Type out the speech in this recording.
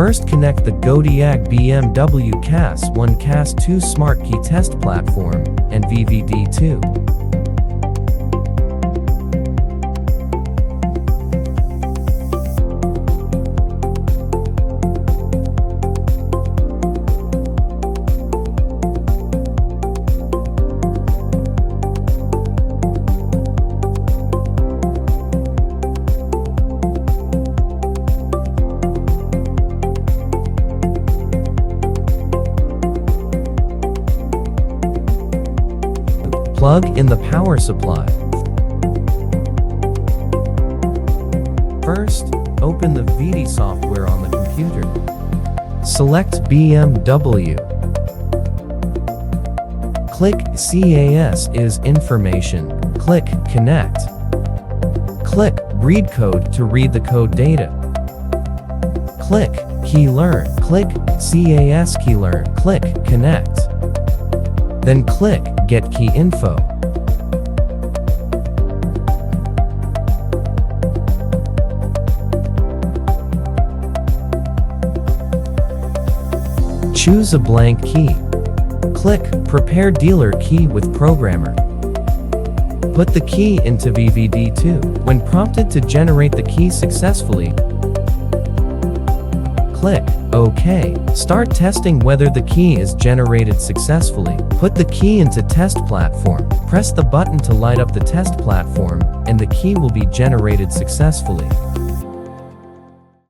First, connect the GODIAG BMW CAS1 CAS2 Smart Key Test Platform and VVDI2. Plug in the power supply. First, open the VD software on the computer. Select BMW. Click CAS information. Click Connect. Click Read Code to read the code data. Click Key Learn. Click CAS Key Learn. Click Connect. Then click Get Key Info. Choose a blank key. Click Prepare Dealer Key with Programmer. Put the key into VVDI2. When prompted to generate the key successfully, click OK. Start testing whether the key is generated successfully. Put the key into test platform. Press the button to light up the test platform, and the key will be generated successfully.